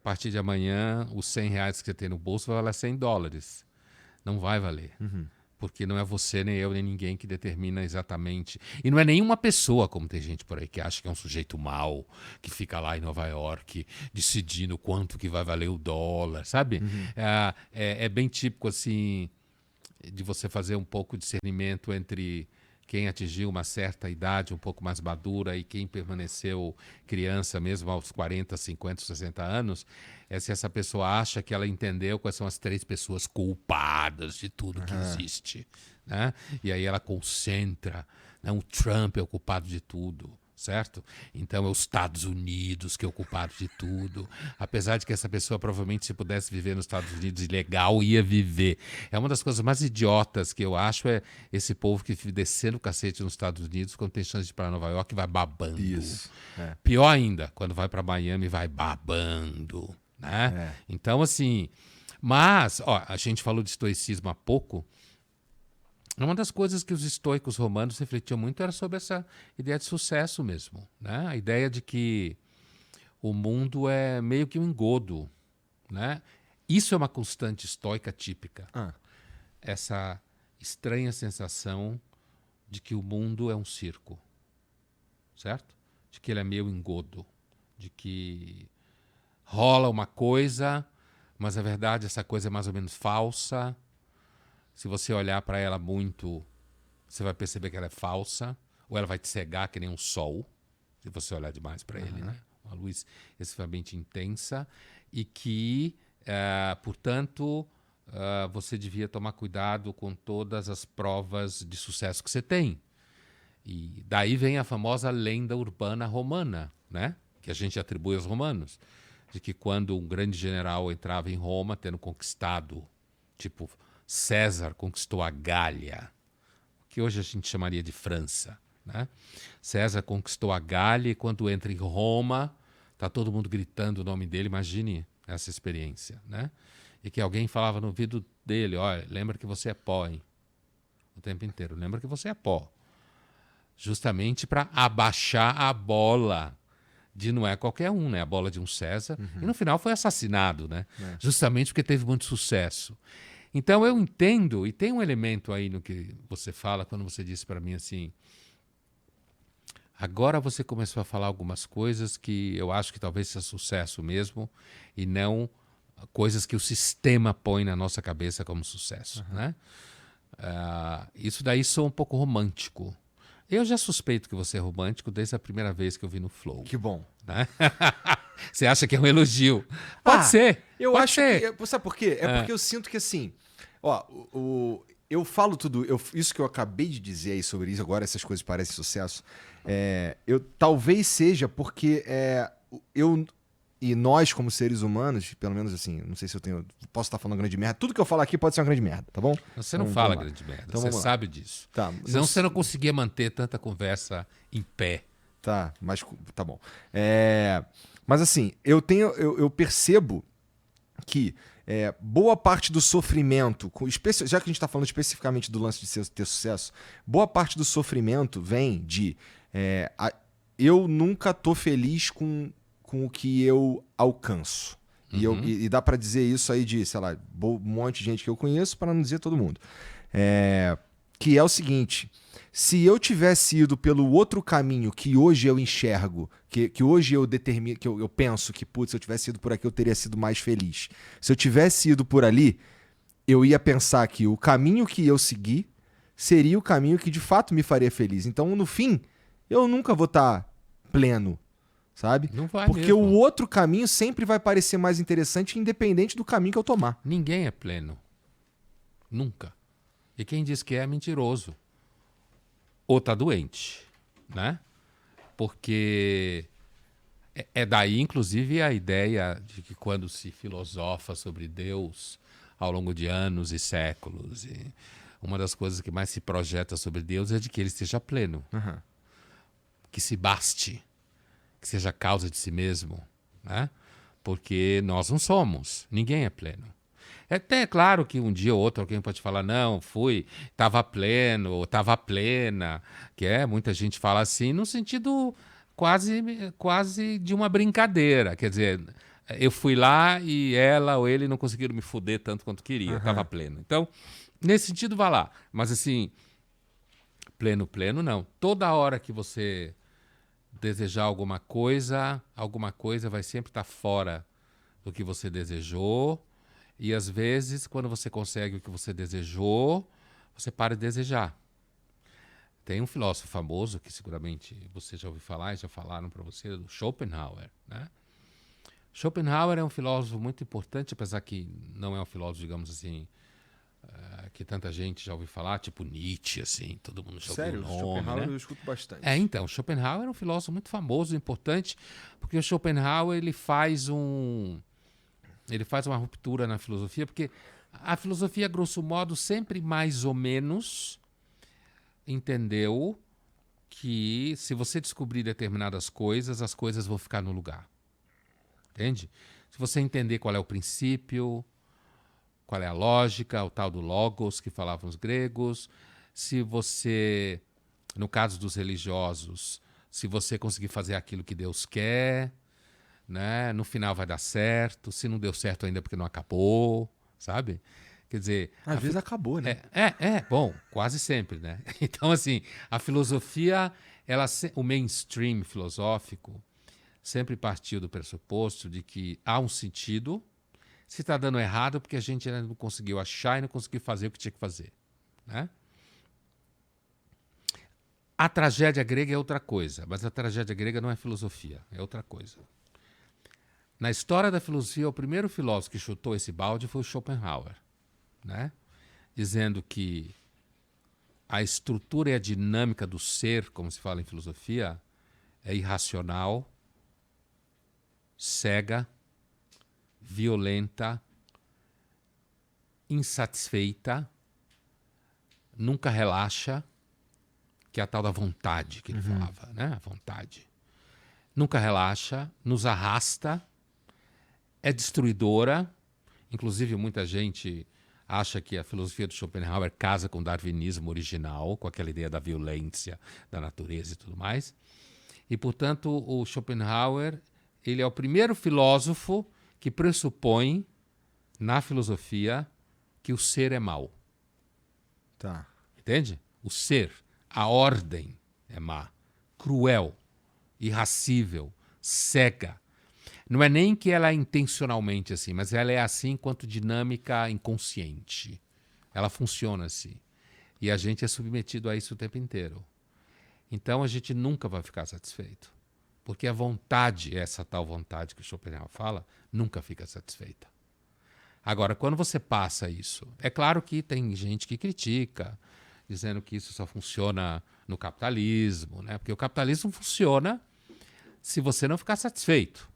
A partir de amanhã, os R$ 100 que você tem no bolso vai valer US$ 100. Não vai valer. Porque não é você, nem eu, nem ninguém que determina exatamente. E não é nenhuma pessoa, como tem gente por aí que acha que é um sujeito mau, que fica lá em Nova York decidindo quanto que vai valer o dólar, sabe? É bem típico, assim, de você fazer um pouco de discernimento entre quem atingiu uma certa idade um pouco mais madura e quem permaneceu criança mesmo aos 40, 50, 60 anos, é se essa pessoa acha que ela entendeu quais são as 3 pessoas culpadas de tudo que existe, né? E aí ela concentra, né? O Trump é o culpado de tudo, certo? Então é os Estados Unidos que é o culpado de tudo. Apesar de que essa pessoa provavelmente, se pudesse viver nos Estados Unidos ilegal, ia viver. É uma das coisas mais idiotas que eu acho é esse povo que fica descendo o cacete nos Estados Unidos quando tem chance de ir para Nova York e vai babando. Isso. É. Pior ainda, quando vai para Miami vai babando, né? Então, assim... Mas, ó, a gente falou de estoicismo há pouco. Uma das coisas que os estoicos romanos refletiam muito era sobre essa ideia de sucesso mesmo, né? A ideia de que o mundo é meio que um engodo, né? Isso é uma constante estoica típica. Essa estranha sensação de que o mundo é um circo, certo? De que ele é meio engodo, de que rola uma coisa, mas na verdade essa coisa é mais ou menos falsa. Se você olhar para ela muito, você vai perceber que ela é falsa, ou ela vai te cegar que nem um sol, se você olhar demais para ele, né? Uma luz excessivamente intensa, e que, portanto, você devia tomar cuidado com todas as provas de sucesso que você tem. E daí vem a famosa lenda urbana romana, né? Que a gente atribui aos romanos, de que quando um grande general entrava em Roma, tendo conquistado, tipo, César conquistou a Gália, que hoje a gente chamaria de França, né? César conquistou a Gália e quando entra em Roma, tá todo mundo gritando o nome dele, imagine essa experiência, né? E que alguém falava no ouvido dele, olha, lembra que você é pó, hein? O tempo inteiro, lembra que você é pó. Justamente para abaixar a bola de não é qualquer um, né? A bola de um César. E no final foi assassinado, né? Justamente porque teve muito sucesso. Então eu entendo, e tem um elemento aí no que você fala, quando você disse para mim assim, agora você começou a falar algumas coisas que eu acho que talvez seja sucesso mesmo, e não coisas que o sistema põe na nossa cabeça como sucesso, né? Isso daí soa um pouco romântico. Eu já suspeito que você é romântico desde a primeira vez que eu vi no Flow. Que bom. Né? Você acha que é um elogio? Pode ser. Eu pode acho ser. que. Sabe por quê? É porque eu sinto que assim. Ó, eu falo tudo. Isso que eu acabei de dizer aí sobre isso, agora essas coisas parecem sucesso. Talvez seja porque eu. E nós, como seres humanos, pelo menos assim, não sei se eu tenho. Posso estar falando grande merda. Tudo que eu falo aqui pode ser uma grande merda, tá bom? Você não fala grande merda, Então, você vamos lá. sabe disso. Tá, Senão você não conseguia manter tanta conversa em pé. Tá, mas tá bom. Mas assim, eu percebo que boa parte do sofrimento, já que a gente está falando especificamente do lance de ter sucesso, boa parte do sofrimento vem de eu nunca tô feliz com o que eu alcanço. E dá para dizer isso aí de, sei lá, um monte de gente que eu conheço, para não dizer todo mundo. Que é o seguinte: se eu tivesse ido pelo outro caminho que hoje eu enxergo, que hoje eu determino, que eu penso que, putz, se eu tivesse ido por aqui eu teria sido mais feliz. Se eu tivesse ido por ali, eu ia pensar que o caminho que eu segui seria o caminho que de fato me faria feliz. Então, no fim, eu nunca vou estar pleno, sabe? Não vai Porque mesmo. o outro caminho sempre vai parecer mais interessante, independente do caminho que eu tomar. Ninguém é pleno. Nunca. E quem diz que é mentiroso. Ou tá doente, né? Porque é daí, inclusive, a ideia de que quando se filosofa sobre Deus ao longo de anos e séculos, e uma das coisas que mais se projeta sobre Deus é de que ele esteja pleno, que se baste, que seja causa de si mesmo, né? Porque nós não somos, ninguém é pleno. É até claro que um dia ou outro alguém pode falar, não, estava pleno, ou estava plena, muita gente fala assim, no sentido quase de uma brincadeira. Quer dizer, eu fui lá e ela ou ele não conseguiram me fuder tanto quanto queria. Eu tava pleno. Então, nesse sentido, vá lá. Mas assim, pleno, não. Toda hora que você desejar alguma coisa vai sempre estar fora do que você desejou. E às vezes, quando você consegue o que você desejou, você para de desejar. Tem um filósofo famoso que seguramente você já ouviu falar e já falaram para você, do Schopenhauer, né? Schopenhauer é um filósofo muito importante, apesar que não é um filósofo, digamos assim, que tanta gente já ouviu falar, tipo Nietzsche, assim, todo mundo já ouviu o nome, Schopenhauer né? eu escuto bastante. Então, Schopenhauer é um filósofo muito famoso, importante, porque o Schopenhauer ele faz uma ruptura na filosofia, porque a filosofia, grosso modo, sempre mais ou menos entendeu que se você descobrir determinadas coisas, as coisas vão ficar no lugar. Entende? Se você entender qual é o princípio, qual é a lógica, o tal do logos que falavam os gregos, se você, no caso dos religiosos, se você conseguir fazer aquilo que Deus quer, né, no final vai dar certo, se não deu certo ainda porque não acabou, sabe? Quer dizer... Às vezes acabou, né? Bom, quase sempre, né? Então, assim, a filosofia, o mainstream filosófico sempre partiu do pressuposto de que há um sentido, se está dando errado porque a gente ainda não conseguiu achar e não conseguiu fazer o que tinha que fazer, né? A tragédia grega é outra coisa, mas a tragédia grega não é filosofia, é outra coisa. Na história da filosofia, o primeiro filósofo que chutou esse balde foi o Schopenhauer, né? Dizendo que a estrutura e a dinâmica do ser, como se fala em filosofia, é irracional, cega, violenta, insatisfeita, nunca relaxa, que é a tal da vontade que ele falava, né? A vontade. Nunca relaxa, nos arrasta, é destruidora. Inclusive, muita gente acha que a filosofia do Schopenhauer casa com o darwinismo original, com aquela ideia da violência, da natureza e tudo mais. E, portanto, o Schopenhauer ele é o primeiro filósofo que pressupõe, na filosofia, que o ser é mau. Tá. Entende? O ser, a ordem é má, cruel, irracível, cega. Não é nem que ela é intencionalmente assim, mas ela é assim enquanto dinâmica inconsciente. Ela funciona assim. E a gente é submetido a isso o tempo inteiro. Então a gente nunca vai ficar satisfeito. Porque a vontade, essa tal vontade que o Schopenhauer fala, nunca fica satisfeita. Agora, quando você passa isso, é claro que tem gente que critica, dizendo que isso só funciona no capitalismo, né? Porque o capitalismo funciona se você não ficar satisfeito.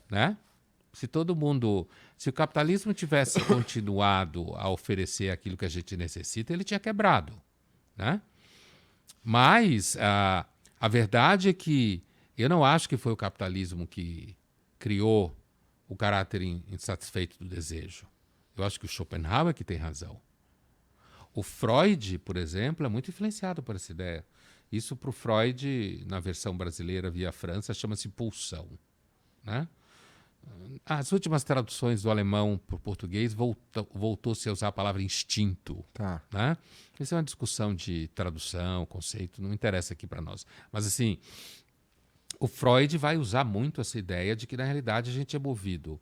Né? Se o capitalismo tivesse continuado a oferecer aquilo que a gente necessita, ele tinha quebrado, né? Mas a verdade é que eu não acho que foi o capitalismo que criou o caráter insatisfeito do desejo. Eu acho que o Schopenhauer que tem razão. O Freud, por exemplo, é muito influenciado por essa ideia. Isso para o Freud, na versão brasileira via França, chama-se pulsão, né? As últimas traduções do alemão para o português voltou-se a usar a palavra instinto. Tá. Né? Isso é uma discussão de tradução, conceito, não interessa aqui para nós. Mas assim, o Freud vai usar muito essa ideia de que na realidade a gente é movido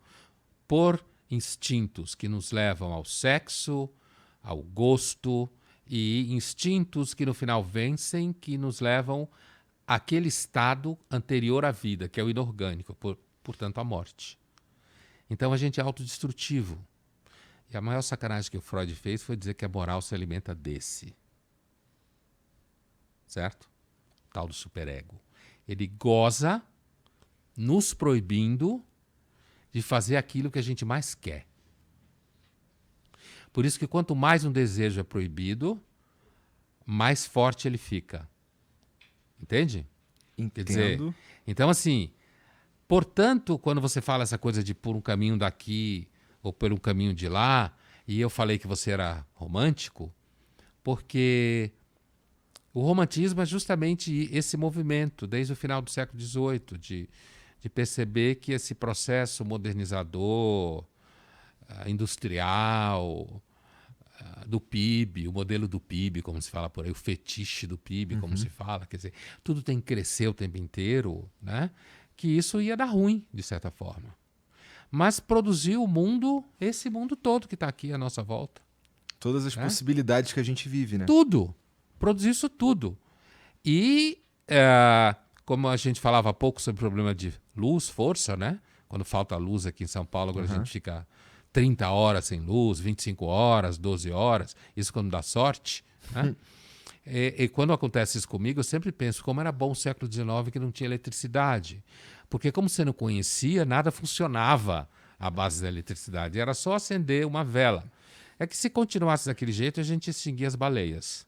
por instintos que nos levam ao sexo, ao gosto e instintos que no final vencem, que nos levam àquele estado anterior à vida, que é o inorgânico, portanto, a morte. Então a gente é autodestrutivo. E a maior sacanagem que o Freud fez foi dizer que a moral se alimenta desse. Certo? Tal do superego. Ele goza nos proibindo de fazer aquilo que a gente mais quer. Por isso que quanto mais um desejo é proibido, mais forte ele fica. Entende? Entendo. Quer dizer, então assim... Portanto, quando você fala essa coisa de por um caminho daqui ou por um caminho de lá, e eu falei que você era romântico, porque o romantismo é justamente esse movimento, desde o final do século XVIII, de perceber que esse processo modernizador, industrial, do PIB, o modelo do PIB, como se fala por aí, o fetiche do PIB, como se fala, quer dizer, tudo tem que crescer o tempo inteiro, né? Que isso ia dar ruim, de certa forma. Mas produziu o mundo, esse mundo todo que está aqui à nossa volta. Todas as possibilidades que a gente vive, né? Tudo. Produziu isso tudo. E, como a gente falava há pouco sobre o problema de luz, força, né? Quando falta luz aqui em São Paulo, agora a gente fica 30 horas sem luz, 25 horas, 12 horas. Isso quando dá sorte, né? E quando acontece isso comigo, eu sempre penso como era bom o século XIX que não tinha eletricidade. Porque como você não conhecia, nada funcionava à base da eletricidade. Era só acender uma vela. É que se continuasse daquele jeito, a gente extinguia as baleias.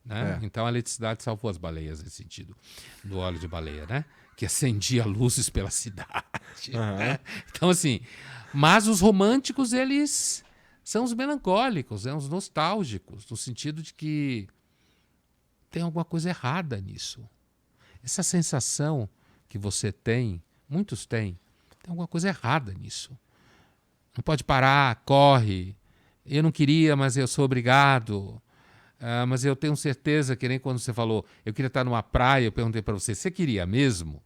Né? Então a eletricidade salvou as baleias nesse sentido, do óleo de baleia, né? Que acendia luzes pela cidade. Né? Então, assim, mas os românticos, eles são os melancólicos, os nostálgicos, no sentido de que tem alguma coisa errada nisso. Essa sensação que você tem, muitos têm, tem alguma coisa errada nisso. Não pode parar, corre. Eu não queria, mas eu sou obrigado. Mas eu tenho certeza que nem quando você falou, eu queria estar numa praia, eu perguntei para você, você queria mesmo?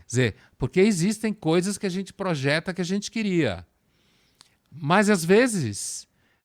Quer dizer, porque existem coisas que a gente projeta que a gente queria. Mas às vezes